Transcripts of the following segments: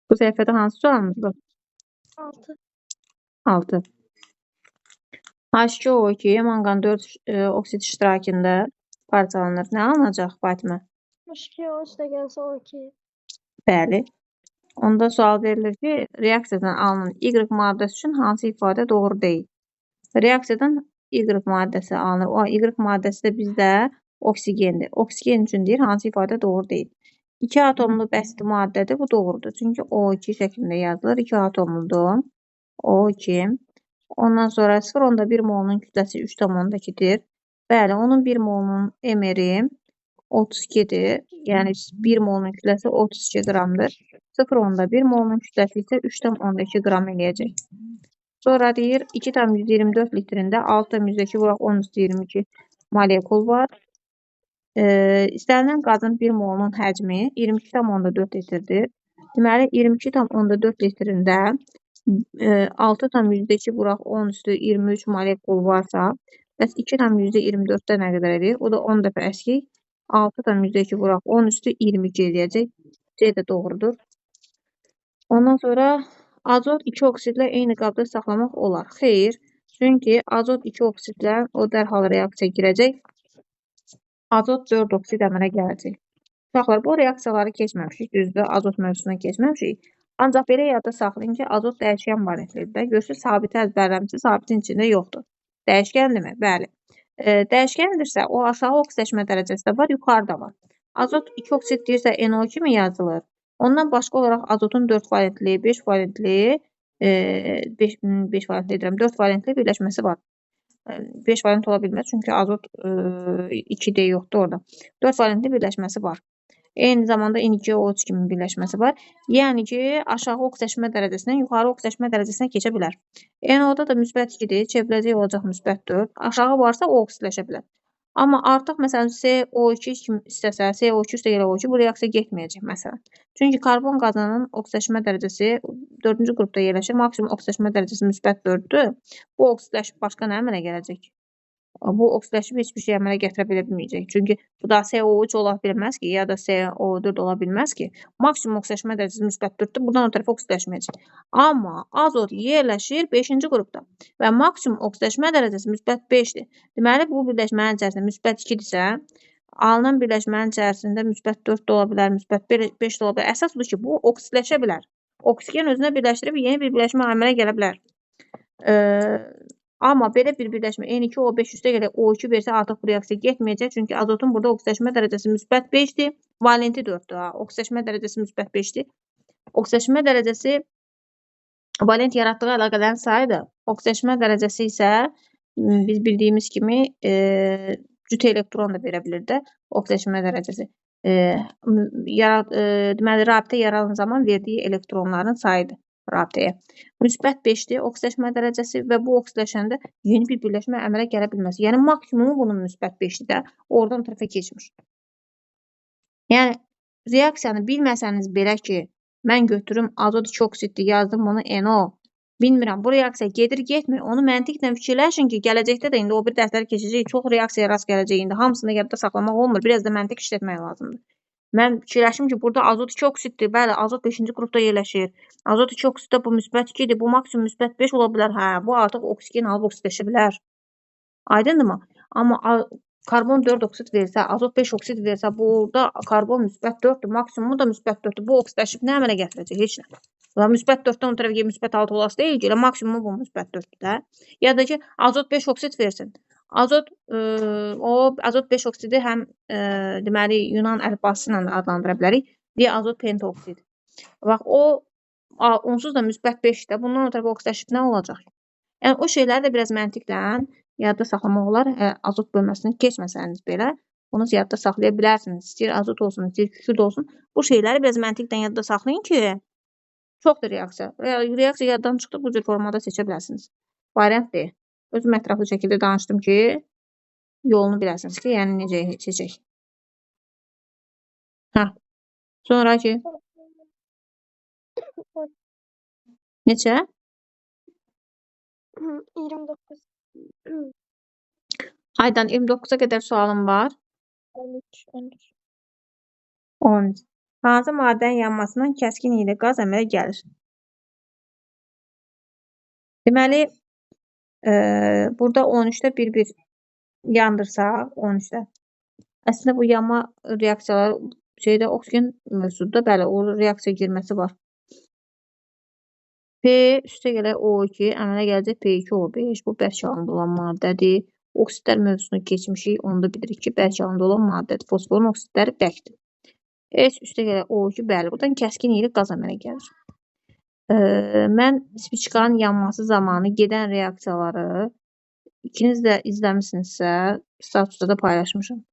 Bu səhifədə hansı sualımızdır? 6. 6. H2O2 manqan 4 oksid iştirakında parçalanır. Nə alınacaq Fatimə? H2O üstə gəlsə O2. Bəli. Onda sual verilir ki, reaksiyadan alınan Y maddəsi üçün hansı ifadə doğru deyil? Reaksiyadan Y maddəsi alınır. O Y maddəsi də bizdə oksigendir. Oksigen üçün deyir, hansı ifadə doğru deyil. 2 atomlu bəsit maddədir, bu doğrudur. Çünki O2 şəklində yazılır. 2 atomludur. O2. Ondan sonra 0,1 molunun kütləsi 3,2-dir. Bəli, onun 1 molunun emeri 32-dir. Yəni 1 molunun kütləsi 32 qramdır. 0,1 molunun kütləsi isə 3,2 qram eləyəcək. Sonra deyir 2,124 litrində 6,2 vuraq 10,22 molekul var. İstənilən qazın 1 molunun həcmi 22,4 litrdir. Deməli 22,4 litrində 6,2 vuraq 10,23 molekul varsa, bəs 2,24-də nə qədər edir? O da 10 dəfə əskik 6,2 vuraq 10,22 eləyəcək. C də doğrudur. Ondan sonra azot 2 oksidlə eyni qabda saxlamaq olar. Xeyr, çünki azot 2 oksidlə o dərhal reaksiya girəcək. Azot 4 oksid əmələ gələcək. Uşaqlar, bu reaksiyaları keçməmişik, düzdür, azot mövzusuna keçməmişik. Ancaq belə yadda saxlayın ki, azot dəyişkən valentlidir. Görürsünüz, sabiti əzbərləmişsiniz, sabitin içində yoxdur. Dəyişkəndirmi? Bəli. Dəyişkəndirsə, o aşağı oksidləşmə dərəcəsi də var, yuxarıda var. Azot 2 oksid deyirsə, NO kimi yazılır. Ondan başqa olaraq azotun 4 valentli, 5 valentli, 5 valentli edirəm, 4 valentli birləşməsi var. 5 valent ola bilməz, çünki azot 2D yoxdur orada. 4 valentli birləşməsi var. Eyni zamanda NiCO3 kimi birləşməsi var. Yəni ki, aşağı oksidləşmə dərəcəsindən yuxarı oksidləşmə dərəcəsinə keçə bilər. NO-da da müsbət 2-dir, çevriləcək olacaq müsbət 4. Aşağı varsa o oksidləşə bilər. Amma artıq məsələn CO2 kimi istəsə, CO2 üstə gələ O2 bu reaksiya getməyəcək məsələn. Çünki karbon qazanın oksidləşmə dərəcəsi 4-cü qrupda yerləşir. Maksimum oksidləşmə dərəcəsi müsbət 4-dür. Bu oksidləşib başqa nə əmələ gələcək? Bu oksidləşib heç bir şey əmələ gətirə bilməyəcək. Çünki bu da CO3 ola bilməz ki, ya da CO4 ola bilməz ki. Maksimum oksidləşmə dərəcəsi müsbət 4-dür. Buradan o tərəfə oksidləşməyəcək. Amma azot yerləşir 5-ci qrupda və maksimum oksidləşmə dərəcəsi müsbət 5-dir. Deməli, bu birləşmənin içərisində müsbət 2-dirsə, alınan birləşmənin içərisində müsbət 4 də ola bilər, müsbət 5 də ola bilər. Əsas budur ki, bu oksidləşə bilər. Oksigen özünə birləşdirib yeni bir birləşmə əmələ gələ bilər. Amma belə bir birləşmə N2O5 üstə gələ O2 versə artıq bu reaksiya getməyəcək. Çünki azotun burada oksidləşmə dərəcəsi müsbət 5-dir, valenti 4-dür. Oksidləşmə dərəcəsi müsbət 5-dir. Oksidləşmə dərəcəsi valent yaratdığı əlaqələrin sayıdır. Oksidləşmə dərəcəsi isə biz bildiyimiz kimi cüt elektron da verə bilir də oksidləşmə dərəcəsi. Deməli, rabitə yaranan zaman verdiyi elektronların sayıdır rabitəyə. Müsbət 5-dir oksidləşmə dərəcəsi və bu oksidləşəndə yeni bir birləşmə əmələ gələ bilməz. Yəni, maksimumu bunun müsbət 5-dir də oradan tərəfə keçmir. Yəni, reaksiyanı bilməsəniz belə ki, mən götürüm azot 2 oksiddir, yazdım bunu NO. Bilmirəm, bu reaksiya gedir, getmir. Onu məntiqlə fikirləşin ki, gələcəkdə də indi o bir dərsləri keçəcək, çox reaksiyaya rast gələcək indi. Hamısını yadda saxlamaq olmur, biraz da məntiq işlətmək lazımdır. Mən fikirləşim ki, burada azot 2 oksiddir. Bəli, azot 5-ci qrupda yerləşir. Azot 2 oksiddə bu müsbət 2-dir. Bu maksimum müsbət 5 ola bilər. Hə, bu artıq oksigen alıb oksidləşə bilər. Aydındırmı? Amma karbon 4 oksid versə, azot 5 oksid versə, burada karbon müsbət 4-dür. Maksimumu da müsbət 4-dür. Bu oksidləşib nə əmələ gətirəcək? Heç nə. Müsbət 4-dən o tərəfə müsbət 6 olası deyil ki, maksimumu bu müsbət 4-dür də. Ya da ki, azot 5 oksid versin. Azot 5 oksidi həm deməli Yunan əlifbası ilə adlandıra bilərik. Diazot pentoksid. Bax onsuz da müsbət 5-də bundan o tərəfə oksidləşib nə olacaq? Yəni o şeyləri də biraz məntiqlə yadda saxlamaq olar. Azot bölməsini keçməsəniz belə bunu yadda saxlaya bilərsiniz. İstəyir azot olsun, istəyir kükürt olsun. Bu şeyləri biraz məntiqlə yadda saxlayın ki, çoxdur reaksiya. Reaksiya yaddan çıxdı, bu cür formada seçə bilərsiniz. Variant deyil. Özüm ətraflı şəkildə danışdım ki, yolunu biləsiniz ki, yəni necə seçəcək. Hə. Sonraki. Neçə? 29. Aydan 29-a qədər sualım var. 13. 13. Hansı maddənin yanmasından kəskin iyili qaz əmələ gəlir? Deməli, burada 13-də bir yandırsa, 13-də. Əslində bu yanma reaksiyaları oksigen mövzusudur. Bəli, o reaksiya girməsi var. P üstə gələk O2 əmələ gələcək P2O5. Bu bərk halında olan maddədir. Oksidlər mövzusunu keçmişik. Onu da bilirik ki, bərk halında olan maddədir. Fosforun oksidləri bərkdir. S üstə gələk O2. Bəli, buradan kəskin iyili qaz əmələ gəlir. Mən spiçkanın yanması zamanı gedən reaksiyaları ikiniz də izləmişsinizsə, statusda da paylaşmışım.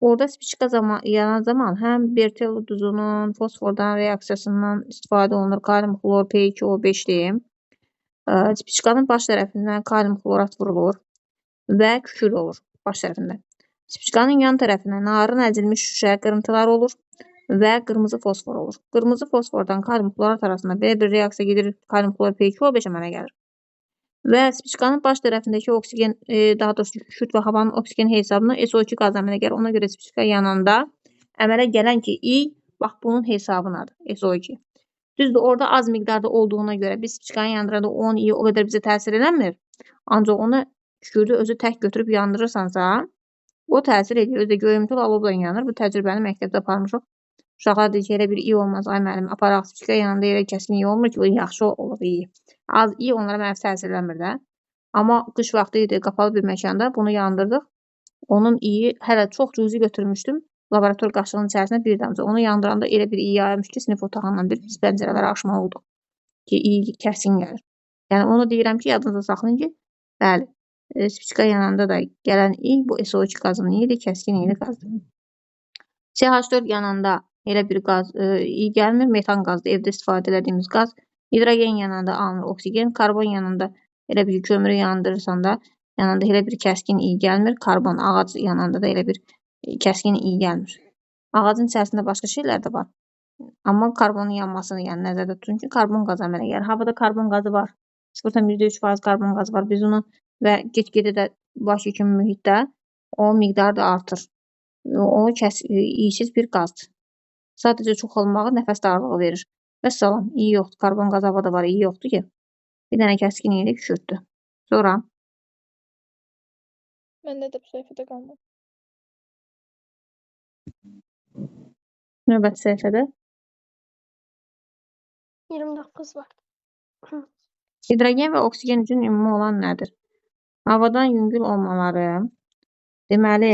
Orada spiçka yanan zaman həm bertelli duzunun fosfordan reaksiyasından istifadə olunur. Kalium xlor P2O5-dir. Spiçkanın baş tərəfindən kalium xlorat vurulur və kükürt olur baş tərəfində. Spiçkanın yan tərəfinə narın əzilmiş şüşə qırıntıları olur və qırmızı fosfor olur. Qırmızı fosfordan kalium xlorat arasında belə bir reaksiya gedir, kalium xlor P2O5 əmələ gəlir. Və spiçkanın baş tərəfindəki oksigen, daha doğrusu kükürt və havanın oksigen hesabına SO2 qaz əmələ gəlir. Ona görə spiçka yananda əmələ gələn ki, I, bax bunun hesabınadır, SO2. Düzdür, orada az miqdarda olduğuna görə biz spiçkanı yandıranda 10 I o qədər bizə təsir eləmir. Ancaq onu kükürdü özü tək götürüb yandırırsansa, o təsir edir. Özü də göyümtül alovla yanır. Bu təcrübəni məktəbdə aparmışıq. Uşaqlar deyir ki, elə bir I olmaz. Ay müəllim, aparaq spiçka yanında elə kəskin I olmur ki, o yaxşı olur I. Az I onlara mənfi təsir eləmir də. Amma qış vaxtı idi, qapalı bir məkanda bunu yandırdıq. Onun iyi hələ çox cüzi götürmüşdüm. Laborator qaşığının içərisində bir damcı. Onu yandıranda elə bir iyi yayılmış ki, sinif otağından biz pəncərələrə aşmalı olduq ki, iyi kəskin gəlir. Yəni onu deyirəm ki, yadınızda saxlayın ki, bəli, spiçka yananda da gələn iyi bu SO2 qazının iyidir, kəskin iyili qazdır. CH4 yananda elə bir qaz iyi gəlmir, metan qazdır, evdə istifadə etdiyimiz qaz. Hidrogen yananda alınır oksigen, karbon yananda elə bir kömürü yandırırsan da yananda elə bir kəskin iyi gəlmir. Karbon, ağac yananda da elə bir kəskin iyi gəlmir. Ağacın içərisində başqa şeylər də var. Amma karbonun yanmasını yəni nəzərdə tutun ki, karbon qazı əmələ gəlir. Havada karbon qazı var. 0,3% karbon qazı var. Biz onu və get-gedə də Bakı kimi mühitdə o miqdar da artır. O iyisiz bir qazdır. Sadəcə çoxalmağı nəfəs darlığı verir. Vəssalam, iyi yoxdur. Karbon qazı havada var, iyi yoxdur ki. Bir dənə kəskin iyili kükürdür. Sonra Məndə də bu səhifədə qalmadı. növbəti səhifədə 29 var. hidrogen və oksigen üçün ümumi olan nədir? Havadan yüngül olmaları, deməli,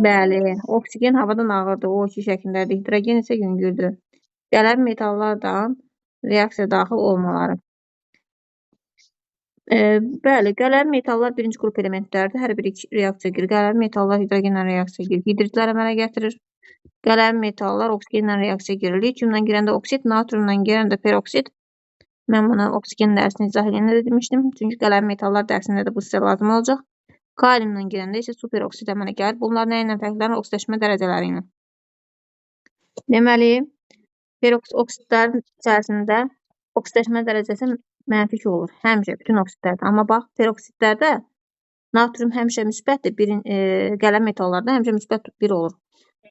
bəli, oksigen havadan ağırdır, O2 şəklindədir, hidrogen isə yüngüldür. Gələn metallardan reaksiya daxil olmaları. Bəli, gələn metallar birinci qrup elementlərdir. Hər biri reaksiya girir. Gələn metallar hidrogenlə reaksiya girir. Hidritlər əmələ gətirir. Gələn metallar oksigenlə reaksiya girir. Lityumla girəndə oksid, natriumla girəndə peroksid. Mən buna oksigen dərsini izah edəndə də demişdim. Çünki gələn metallar dərsində də bu sizə lazım olacaq. Kaliumla girəndə isə superoksid əmələ gəlir. Bunlar nə ilə fərqlənir? Oksidləşmə dərəcələri ilə. Deməli, peroksidlərin içərisində oksidləşmə dərəcəsi mənfi olur. Həmişə bütün oksidlərdə. Amma bax, peroksidlərdə natrium həmişə müsbətdir. Gələn metallarda həmişə müsbət 1 olur.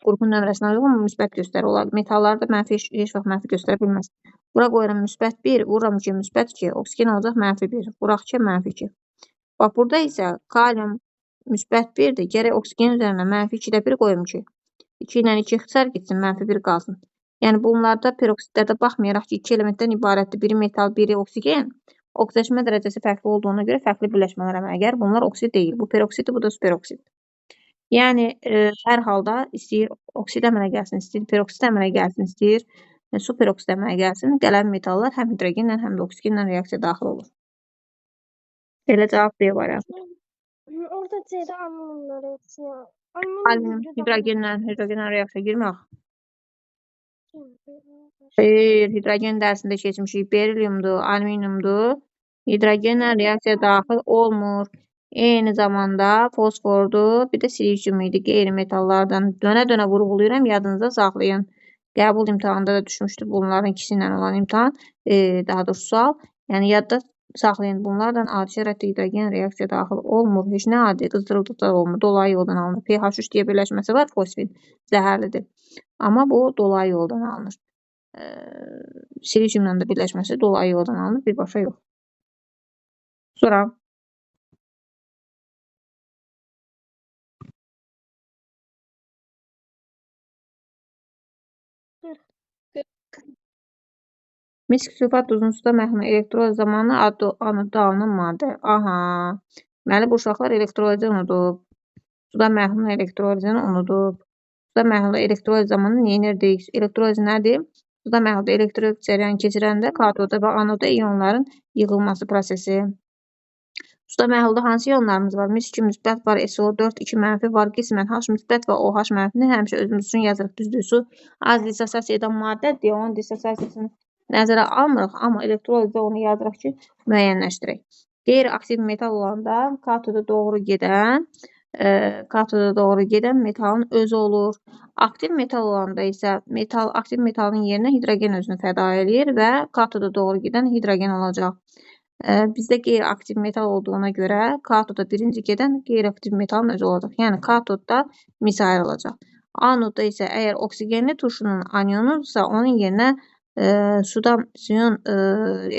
Qrupun nömrəsindən yox, amma müsbət göstərir. Olar. Metallarda mənfi heç vaxt mənfi göstərə bilməz. Bura qoyuram müsbət 1, vururam ki, müsbət 2. Oksigen olacaq mənfi 1. Vuraq ki, mənfi 2. Bax, burada isə kalium müsbət 1-dir. Gərək oksigen üzərinə mənfi 2-də 1 qoyum ki, 2 ilə 2 ixtisar getsin, mənfi 1 qalsın. Yəni, bunlarda peroksidlərdə baxmayaraq ki, 2 elementdən ibarətdir. Biri metal, biri oksigen. Oksidləşmə dərəcəsi fərqli olduğuna görə fərqli birləşmələr əmələ gəlir. Bunlar oksid deyil. Bu peroksiddir, bu da superoksid. Yəni, hər halda istəyir oksid əmələ gəlsin, istəyir peroksid əmələ gəlsin, istəyir superoksid əmələ gəlsin. Gələn metallar həm hidrogenlə, həm də oksigenlə reaksiya daxil olur. Belə cavab B variantı. Orada C'də alüminyumlar reaksiya. Alüminyum hidrogenlə reaksiya girmir. Xeyr, hidrogen dərsində keçmişik. Berilyumdur, alüminyumdur. Hidrogenlə reaksiya daxil olmur. Eyni zamanda fosfordur, bir də silisyum idi. Qeyri-metallardan dönə-dönə vurğulayıram, yadınızda saxlayın. Qəbul imtahanında da düşmüşdür bunların ikisi ilə olan imtahan, daha doğrusu sual. Yəni, yadda saxlayın. Bunlardan adi şəraitdə hidrogen reaksiya daxil olmur. Heç nə adi qızdırıldıqda olmur. Dolayı yoldan alınır. pH 3 deyə birləşməsi var, fosfin zəhərlidir. Amma bu dolayı yoldan alınır. Silisyumla da birləşməsi dolayı yoldan alınır, birbaşa yox. Sonra misk sülfat duzunun suda məhlul elektroliz zamanı anodda alınan maddə. Aha. Deməli, bu uşaqlar elektrolizi unudub. Suda məhlul elektrolizini unudub. Suda məhlul elektroliz zamanı neyinirdik? Elektroliz nədir? Suda məhlul elektrik cərəyan keçirəndə katoda və anoda ionların yığılması prosesi. Suda məhlulda hansı ionlarımız var? Mis 2 müsbət var, SO4 2 mənfi var, qismən H müsbət və OH mənfini həmişə özümüz üçün yazırıq. Düzdür, su az dissosiasiya edən maddədir, onun dissosiasiyasını nəzərə almırıq, amma elektrolizdə onu yazırıq ki, müəyyənləşdirək. Qeyri-aktiv metal olanda katoda doğru gedən metalın özü olur. Aktiv metal olanda isə aktiv metalın yerinə hidrogen özünü fəda eləyir və katoda doğru gedən hidrogen olacaq. Bizdə qeyri-aktiv metal olduğuna görə katoda birinci gedən qeyri-aktiv metalın özü olacaq. Yəni katodda mis ayrılacaq. Anodda isə əgər oksigenli turşunun anionudursa, onun yerinə suyun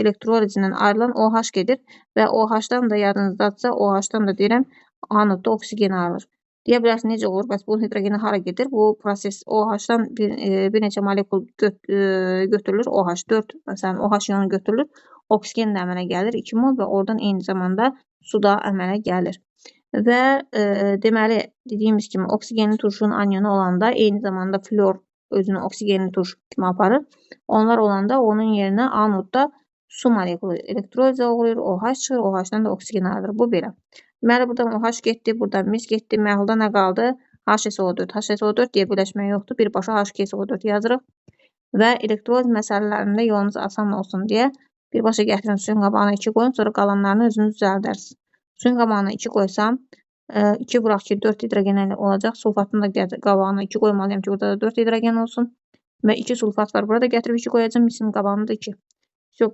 elektrolizindən ayrılan OH gedir və OH-dan da yadınızdadırsa, OH-dan da deyirəm, anodda oksigen ayrılır. Deyə bilərsiniz, necə olur? Bəs bu hidrogeni hara gedir? Bu proses OH-dan bir neçə molekul götürülür. OH4, məsələn, OH iyonu götürülür. Oksigen də əmələ gəlir 2 mol və oradan eyni zamanda su da əmələ gəlir. Və deməli, dediyimiz kimi oksigenli turşunun anionu olanda eyni zamanda flor özünü oksigenli turş kimi aparır. Onlar olanda onun yerinə anodda su molekulu elektrolizə uğrayır, OH çıxır, OH-dan da oksigen ayrılır. Bu belə. Deməli, buradan OH getdi, buradan mis getdi. Məhlulda nə qaldı? HSO4. HSO4 deyə birləşmə yoxdur. Birbaşa H2SO4 yazırıq. Və elektroliz məsələlərində yolunuz asan olsun deyə birbaşa gətirin, suyun qabağına 2 qoyun, sonra qalanlarını özünüz düzəldərsiniz. Suyun qabağına 2 qoysam, 2 vuraq ki, 4 hidrogen olacaq. Sulfatın da qabağına 2 qoymalıyam ki, burada da 4 hidrogen olsun. Və 2 sulfat var. Burada gətirib 2 qoyacağım, misin qabağında 2.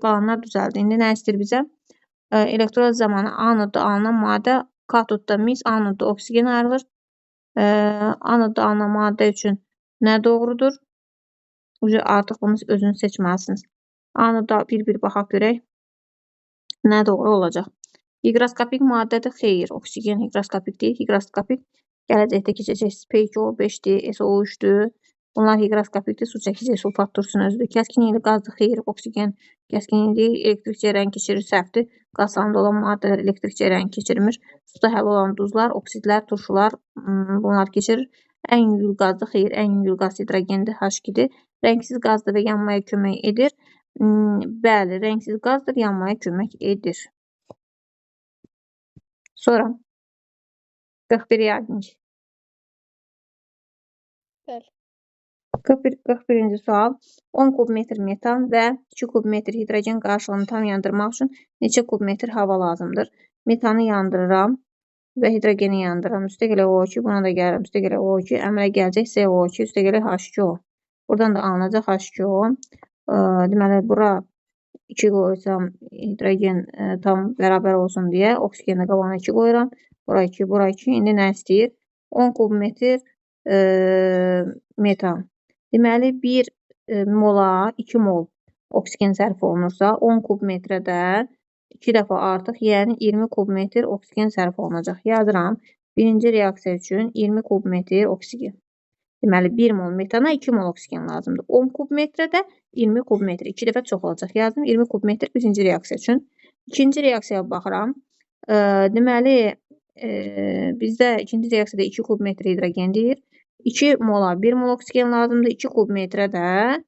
Qalanlar düzəldi. İndi nə istəyir bizə? Elektroliz zamanı anodda alınan maddə, katodda mis, anodda oksigen ayrılır. Anodda alınan maddə üçün nə doğrudur? Artıq bunu özünüz seçməlisiniz. Anodda bir baxaq görək. Nə doğru olacaq? Higroskopik maddədir. Xeyr, oksigen higroskopik deyil. Higroskopik gələcəkdə keçəcək. P2O5-dir, SO3-dür. Bunlar higroskopikdir. Su çəkəcək, sulfat turşusun özüdür. Kəskinlikli qazdır. Xeyr, oksigen kəskinlikli deyil. Elektrik cərəyan keçirir. Səhvdir. Qaz halında olan maddələr elektrik cərəyan keçirmir. Suda həll olan duzlar, oksidlər, turşular bunlar keçirir. Ən yüngül qazdır. Xeyr, ən yüngül qaz hidrogendir. H2-dir. Rəngsiz qazdır və yanmaya kömək edir. Bəli, rəngsiz qazdır, yanmaya kömək edir. Sonra 41 yardımcı. Bəli. 41-ci sual. 10 kub metr metan və 2 kub metr hidrogen qarşılığını tam yandırmaq üçün neçə kub metr hava lazımdır? Metanı yandırıram və hidrogeni yandırıram. Üstə gələ O2, buna da gəlirəm. Üstə gələ O2, əmələ gələcək CO2, üstə gələ H2O. Buradan da alınacaq H2O. Deməli, bura 2 qoysam, hidrogen tam bərabər olsun deyə oksigenlə qabağına 2 qoyuram. Bura 2, bura 2. İndi nə istəyir? 10 kub metr metan. Deməli, 1 mola 2 mol oksigen sərf olunursa, 10 kub metrədə 2 dəfə artıq, yəni 20 kub metr oksigen sərf olunacaq. Yazıram. Birinci reaksiya üçün 20 kub metr oksigen. Deməli, 1 mol metana 2 mol oksigen lazımdır. 10 kub metrədə 20 kub metr. 2 dəfə çox olacaq. Yazdım 20 kub metr birinci reaksiya üçün. İkinci reaksiyaya baxıram. Deməli, bizdə ikinci reaksiyada 2 kub metr hidrogen deyir. 2 mola 1 mol oksigen lazımdır. 2 kub metrə də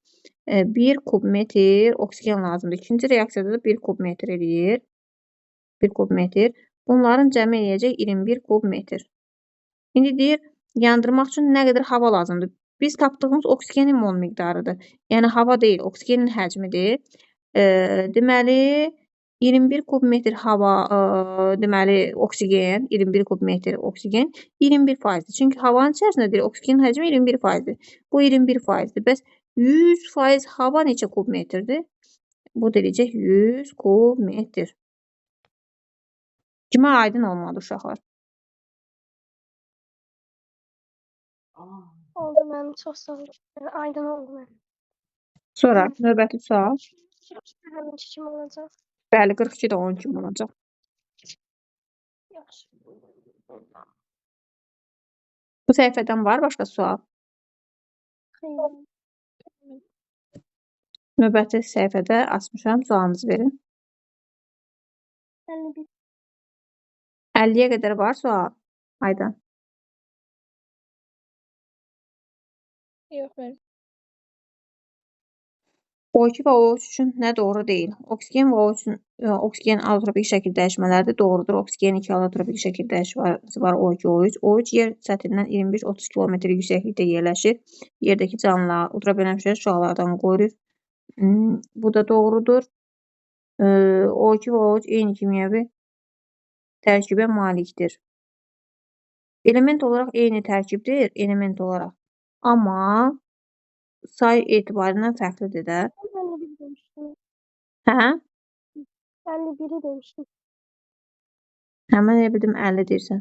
1 kub metr oksigen lazımdır. İkinci reaksiyada da 1 kub metr eləyir. 1 kub metr. Bunların cəmi eləyəcək 21 kub metr. İndi deyir, yandırmaq üçün nə qədər hava lazımdır? Biz tapdığımız oksigenin mol miqdarıdır. Yəni, hava deyil, oksigenin həcmidir. Deməli, 21 kub metr hava, deməli, oksigen, 21 kub metr oksigen 21%. Çünki havanın içərisindədir, oksigenin həcmi 21%. Bu 21%. Bəs 100% hava neçə kub metrdir? Bu deyəcək 100 kub metr. Kimə aydın olmadı uşaqlar? Oldu mənim çox sağ ol. Aydın oldu mənim. Sonra növbəti sual. Həminki kimi olacaq. Bəli, 42 də 10 kimi olacaq. Yaxşı. Bu səhifədən var başqa sual? Xeyr. Növbəti səhifədə açmışam, sualınızı verin. 51. 50-yə qədər var sual. Aydın. Yox mənim. O2 və O3 üçün nə doğru deyil? Oksigen və O3 oksigen allotropik şəkil dəyişmələri doğrudur. Oksigen 2 allotropik şəkil dəyişməsi var O2, O3. O3 yer səthindən 25-30 km yüksəklikdə yerləşir. Yerdəki canlılar, ultrabənəfşə şüalardan qoruyur. Bu da doğrudur. O2 və O3 eyni kimyəvi tərkibə malikdir. Element olaraq eyni tərkibdir, element olaraq. Amma say etibarindən fərqlidir də. 51 demişdim. Hə? 51'i demişdim. Həmən elə bildim 50 deyirsən.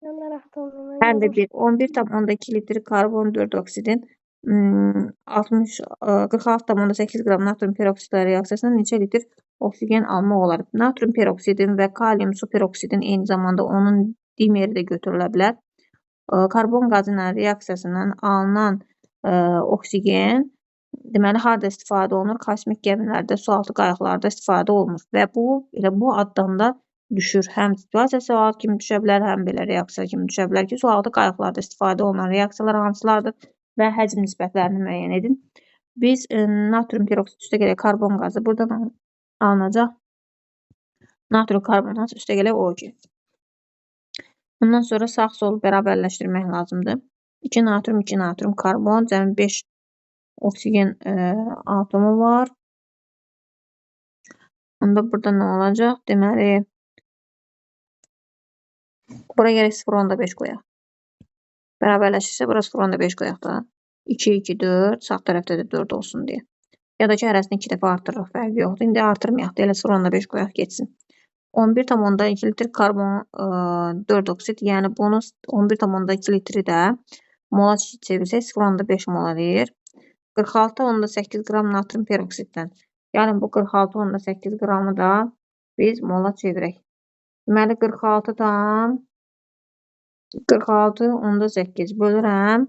Ben narahat olmam. 51, 11,2 litr karbon 4 oksidin 46,8 qram natrium peroksid reaksiyasında neçə litr oksigen almaq olar? Natrium peroksidin və kalium superoksidin eyni zamanda onun dimeri də götürülə bilər. Karbon qazı ilə reaksiyasından alınan oksigen deməli harda istifadə olunur? Kosmik gəmilərdə, sualtı qayıqlarda istifadə olunur və elə bu addanda düşür. Həm situasiya sual kimi düşə bilər, həm belə reaksiya kimi düşə bilər ki, sualtı qayıqlarda istifadə olunan reaksiyalar hansılardır və həcm nisbətlərini müəyyən edin. Biz natrium peroksid üstə gələk karbon qazı buradan alınacaq. Natrium karbonat üstə gələk O2. Bundan sonra sağ-sol bərabərləşdirmək lazımdır. 2 natrium, karbon, cəmi 5 oksigen atomu var. Onda burada nə olacaq? Deməli, bura gərək 0,5 qoyaq. Bərabərləşirsə, bura 0,5 qoyaq da. 2, 2, 4, sağ tərəfdə də 4 olsun deyə. Ya da ki, hərəsini 2 dəfə artırırıq, fərqi yoxdur. İndi artırmayaq da, elə 0,5 qoyaq geçsin. 11,2 litr karbon 4 oksid, yəni bunu 11,2 litri də mola çevirsək 0,5 mola deyir. 46,8 qram natrium peroksiddən. Yəni bu 46,8 qramı da biz mola çevirək. Deməli 46,8 bölürəm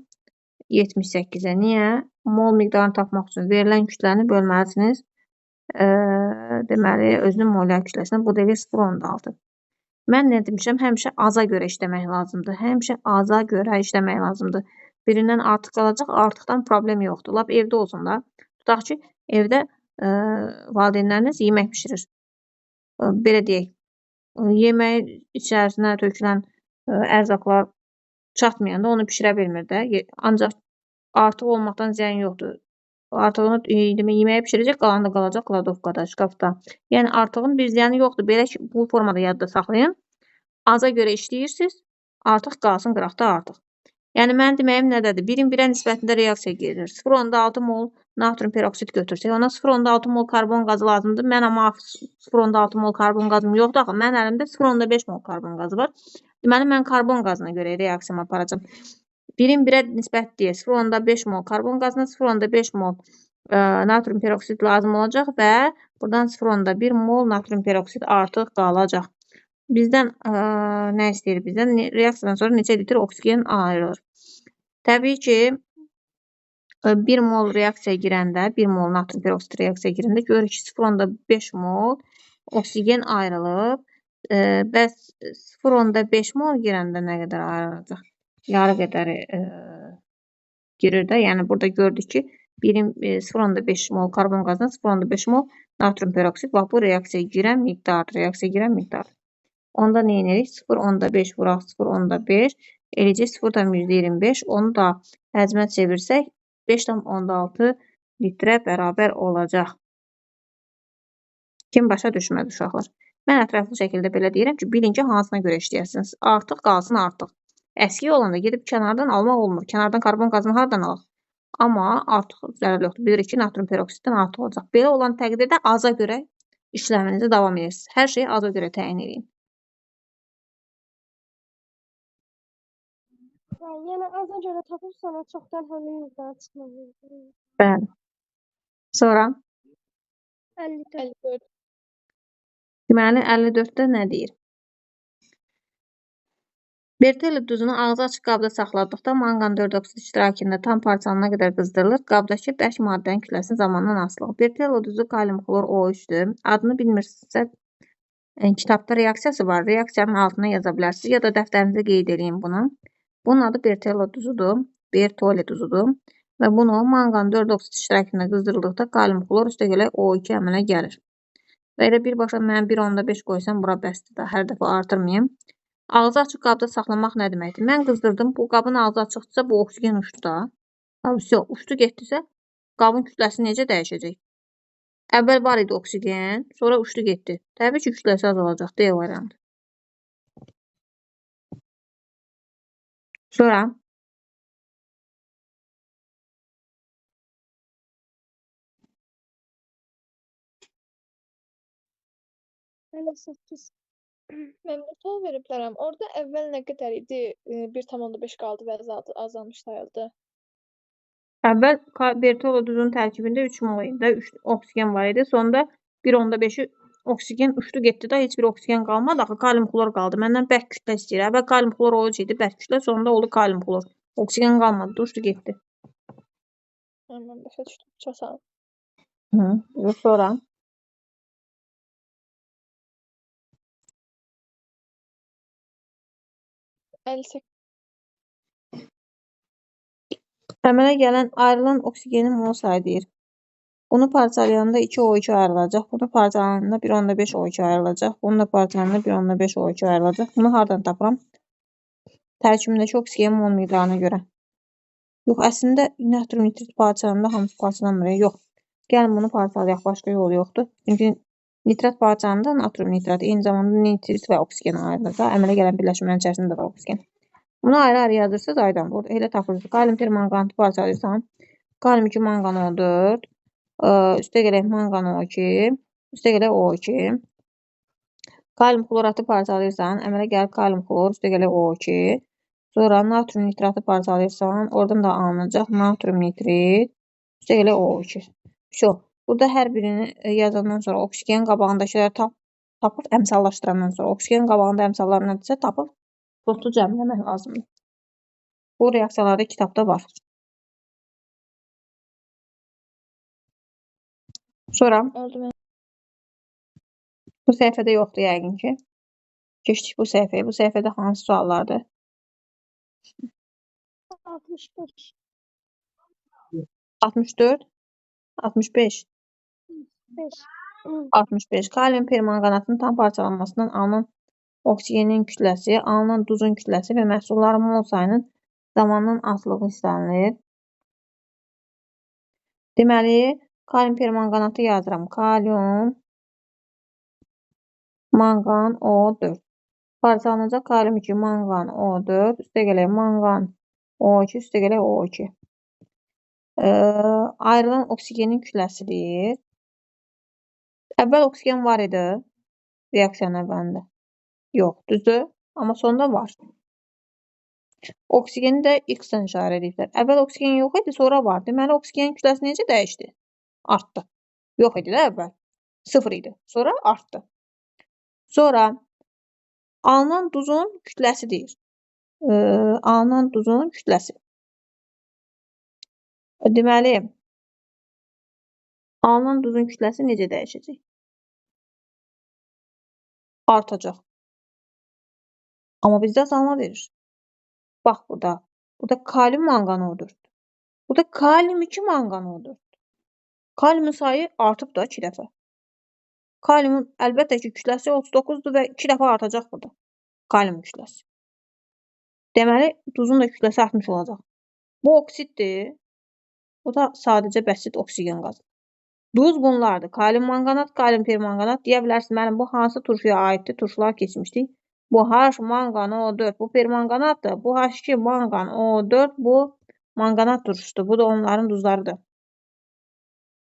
78-ə. Niyə? Mol miqdarını tapmaq üçün verilən kütləni bölməlisiniz. Deməli, özünün molyar kütləsindən bu dəqiqə 0,6. Mən nə demişəm? Həmişə aza görə işləmək lazımdır. Həmişə aza görə işləmək lazımdır. Birindən artıq qalacaq, artıqdan problem yoxdur. Lap evdə olsun da. Tutaq ki, evdə valideynləriniz yemək pişirir. Belə deyək, yeməyin içərisinə tökülən ərzaqlar çatmayanda onu pişirə bilmir də. Ancaq artıq olmaqdan ziyan yoxdur. Artığını yeməyə pişirəcək, qalanı da qalacaq kladovkada, şkafda. Yəni artığın bir ziyanı yoxdur. Belə ki, bu formada yadda saxlayın. Aza görə işləyirsiniz, artıq qalsın qıraqda artıq. Yəni mənim deməyim nədədir? Birin birə nisbətində reaksiya gedir. 0,6 mol natrium peroksid götürsək, ona 0,6 mol karbon qazı lazımdır. Mən amma 0,6 mol karbon qazım yoxdur axı. Mənim əlimdə 0,5 mol karbon qazı var. Deməli mən karbon qazına görə reaksiyamı aparacağam. Birin birə nisbət deyə 0,5 mol karbon qazına 0,5 mol natrium peroksid lazım olacaq və buradan 0,1 mol natrium peroksid artıq qalacaq. Bizdən nə istəyir bizdən? Reaksiyadan sonra neçə litr oksigen ayrılır? Təbii ki, 1 mol reaksiyaya girəndə, 1 mol natrium peroksid reaksiyaya girəndə görürük ki, 0,5 mol oksigen ayrılıb. Bəs 0,5 mol girəndə nə qədər ayrılacaq? Yarı qədəri girir də. Yəni burada gördük ki, 0,5 mol karbon qazına 0,5 mol natrium peroksid. Bax, bu reaksiyaya girən miqdardır. Onda nə edirik? 0,5 vuraq 0,5 eləcək 0,25. Onu da həcmə çevirsək 5,6 litrə bərabər olacaq. Kim başa düşmədi uşaqlar? Mən ətraflı şəkildə belə deyirəm ki, bilin ki, hansına görə işləyərsiniz. Artıq qalsın artıq. Əski olanda gedib kənardan almaq olmur. Kənardan karbon qazını hardan alaq? Amma artıq zərər yoxdur. Bilirik ki, natrium peroksiddən artıq olacaq. Belə olan təqdirdə aza görə işləminizi davam edirsiniz. Hər şeyi aza görə təyin edin. Yəni aza görə tapıb sonra çoxdan həmin yüzdən çıxmalı. Bəli. Sonra 54. 54. deməli 54-də nə deyir? Bertella duzunu ağzı açıq qabda saxladıqda manqan 4 oksid iştirakında tam parçalana qədər qızdırılır. Qabdakı bərk maddənin kütləsinin zamandan asılıdır. Bertella duzu kalium xlor OH-dür. Adını bilmirsinizsə kitabda reaksiyası var. Reaksiyanın altına yaza bilərsiniz ya da dəftərinizə qeyd edin bunu. Bunun adı Bertella duzudur. Bertolli duzudur. Və bunu manqan 4 oksid iştirakında qızdırıldıqda kalium xlor üstəgələk O2 əmələ gəlir. Və elə birbaşa mən 1.5 qoysam bura bəsdir də. Hər dəfə artırmayayım. Ağzı açıq qabda saxlamaq nə deməkdir? Mən qızdırdım. Bu qabın ağzı açıqdırsa bu oksigen uçdu da. Все, uçdu getdisə qabın kütləsi necə dəyişəcək? Əvvəl var idi oksigen, sonra uçdu getdi. Təbii ki, kütləsi azalacaq. D variantı. Sonra Hələ 8. Mən də sual veriblərəm. Orada əvvəl nə qədər idi? 1,5 qaldı və azalmış sayıldı. əvvəl Bertolli duzunun tərkibində 3 mol idi, 3 oksigen var idi. Sonda 1.5-i oksigen uçdu getdi də, heç bir oksigen qalmadı. Axı kalium xlor qaldı. Məndən bərk kütlə istəyir. Əvvəl kalium xlor OH idi, bərk kütlə, sonda oldu kalium xlor. Oksigen qalmadı, uçdu getdi. Mən başa düşdüm. Çox sağ ol. Hı. Sonra əmələ gələn ayrılan oksigenin mol sayı deyir. Bunu parçalayanda 2 O2 ayrılacaq. Bunu parçalayanda 1.5 O2 ayrılacaq. Bunu da parçalayanda 1.5 O2 ayrılacaq. Bunu hardan tapıram? Tərkibindəki oksigen mol miqdarına görə. Yox, əslində natrium nitrit parçalananda hamısı parçalanmır. Yox. Gəlin bunu parçalayaq. Başqa yolu yoxdur. Çünki nitrat parçalananda natrium nitrat eyni zamanda nitrit və oksigen ayrılacaq. Əmələ gələn birləşmənin içərisində də var oksigen. Bunu ayrı-ayrı yazırsınız aydan. Burada elə tapırsınız. Kalium permanganatı parçalayırsan. Kalium 2 manqan O4. Üstə gələk manqan O2. Üstə gələk O2. Kalium xloratı parçalayırsan. Əmələ gəlir kalium xlor. Üstə gələk O2. Sonra natrium nitratı parçalayırsan. Oradan da alınacaq natrium nitrit. Üstə gələk O2. Şu. Burada hər birini yazandan sonra oksigen qabağındakiləri tapıb əmsallaşdırandan sonra oksigen qabağında əmsallar nədirsə tapıb protu cəmləmək lazımdır. Bu reaksiyalarda kitabda var. Sonra Oldu mən. bu səhifədə yoxdur yəqin ki. Keçdik bu səhifəyə. Bu səhifədə hansı suallardır? 65. 64, 65, 5. 65. Kalium permanganatının tam parçalanmasından alınan oksigenin kütləsi, alınan duzun kütləsi və məhsulların mol sayının zamandan asılığı istənilir. Deməli, kalium permanganatı yazıram. Kalium manqan O4. Parçalanacaq kalium 2 manqan O4. Üstə gələk manqan O2. Üstə gələk O2. Ayrılan oksigenin kütləsidir. Əvvəl oksigen var idi. Reaksiyanın əvvəlində. Yox, düzdür. Amma sonda var. Oksigeni də X-dən işarə ediblər. Əvvəl oksigen yox idi, sonra var. Deməli, oksigenin kütləsi necə dəyişdi? Artdı. Yox idi də əvvəl. 0 idi. Sonra artdı. Sonra alınan duzun kütləsi deyir. Alınan duzun kütləsi. Deməli, alınan duzun kütləsi necə dəyişəcək? Artacaq. Amma bizdə azalma verir. Bax burada. Burada kalium manqan O4. Burada kalium 2 manqan O4. Kaliumun sayı artıb da 2 dəfə. Kaliumun əlbəttə ki, kütləsi 39-dur və 2 dəfə artacaq burada. Kalium kütləsi. Deməli, duzun da kütləsi artmış olacaq. Bu oksiddir. Bu da sadəcə bəsit oksigen qazı. Duz bunlardır. Kalium manqanat, kalium permanganat. Deyə bilərsiniz, mənim bu hansı turşuya aiddir? Turşular keçmişdik. Bu H manqan O4, bu permanganatdır. Bu H2 manqan O4, bu manqanat turşusudur. Bu da onların duzlarıdır.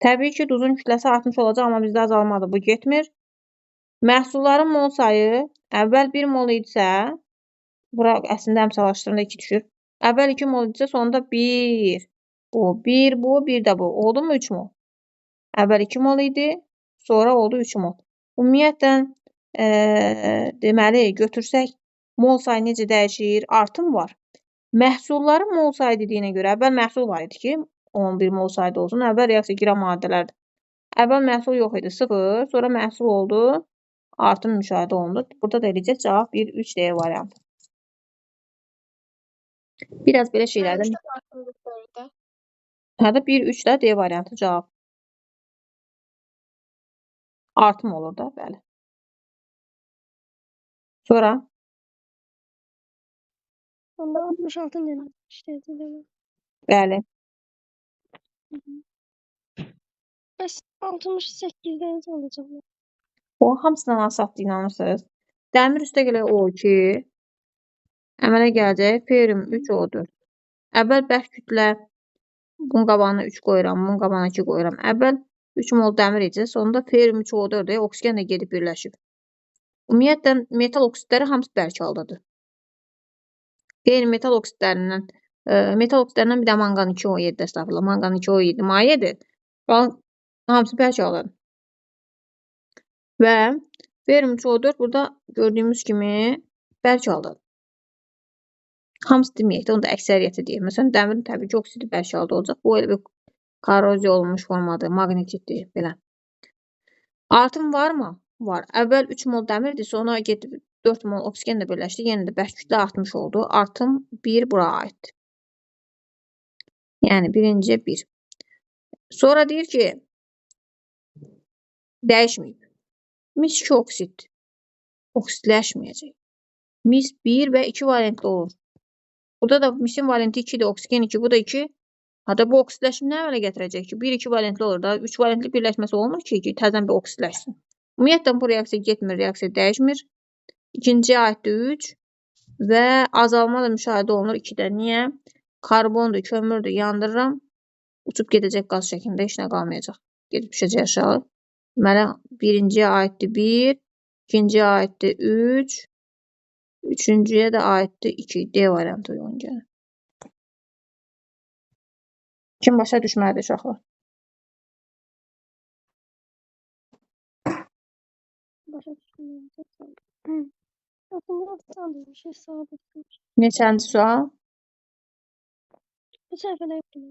Təbii ki, duzun kütləsi artmış olacaq, amma bizdə azalmadır. Bu getmir. Məhsulların mol sayı əvvəl 1 mol idisə, bura əslində əmsallaşdıranda 2 düşür. Əvvəl 2 mol idisə, sonunda 1. Bu, 1 bu, 1 də bu. Oldu mu 3 mol? Əvvəl 2 mol idi, sonra oldu 3 mol. Ümumiyyətlə, deməli, götürsək, mol sayı necə dəyişir? Artım var. Məhsulların mol sayı dediyinə görə, əvvəl məhsul var idi ki, 11 mol sayda olsun. Əvvəl reaksiya giren maddələrdir. Əvvəl məhsul yox idi, 0. Sonra məhsul oldu, artım müşahidə olundu. Burada da eləyəcək cavab 1, 3 D variantı. Biraz belə şeylərdən. Hə də 1, 3 də D variantı cavab. Artım olur da, bəli. Sonra Onda 66 dənə işləyəcək. bəli. Bəs 68-dən necə olacaq? O hamısından asatdı, inanırsınız. Dəmir üstə gələ O2 əmələ gələcək. Ferium 3O4. Əvvəl bərk kütlə, bunun qabağına 3 qoyuram, bunun qabağına 2 qoyuram. Əvvəl 3 mol dəmir idi, sonunda ferium 3O4 oksigen də gedib birləşib. Ümumiyyətlə, metal oksidləri hamısı bərk haldadır. Qeyri-metal oksidlərindən, metal oksidlərindən bir də manqan 2O7 estağfurullah, manqan 2O7 mayedir. Hamısı bərk haldadır. Və ferium 3O4 burada gördüyümüz kimi bərk haldadır. Hamısı deməyək də, onu da əksəriyyəti deyək. Məsələn, dəmirin təbii ki, oksidi bərk halda olacaq. Bu elə bir korroziya olunmuş formadır, maqnetitdir, belə. Artım varmı? Var. Əvvəl 3 mol dəmirdir, sonra gedib 4 mol oksigenlə birləşdi. Yenə də bərk kütlə artmış oldu. Artım 1 bura aiddir. Yəni, birinciyə 1. Sonra deyir ki, dəyişməyib. Mis 2 oksid. Oksidləşməyəcək. Mis 1 və 2 valentli olur. Burada da misin valenti 2-dir, oksigen 2, bu da 2. Hatta bu oksidləşmə nə əmələ gətirəcək ki? 1-2 valentli olur da. 3 valentli birləşməsi olmur ki, təzən bir oksidləşsin. Ümumiyyətlə, bu reaksiya getmir, reaksiya dəyişmir. İkinciyə aiddir 3 və azalma da müşahidə olunur 2-də. Niyə? Karbondur, kömürdür, yandırıram. Uçub gedəcək qaz şəklində, heç nə qalmayacaq. Gedib düşəcək aşağı. Deməli, birinciyə aiddir 1, ikinciyə aiddir 3, üçüncüyə də aiddir 2. D variantı uyğun gəlir. Kim başa düşməlidir uşaqlar? Başa düşməyəcək. Aslında asandır, bir şey sabitdir. Neçənci sual? Bu səhifədə yoxdur.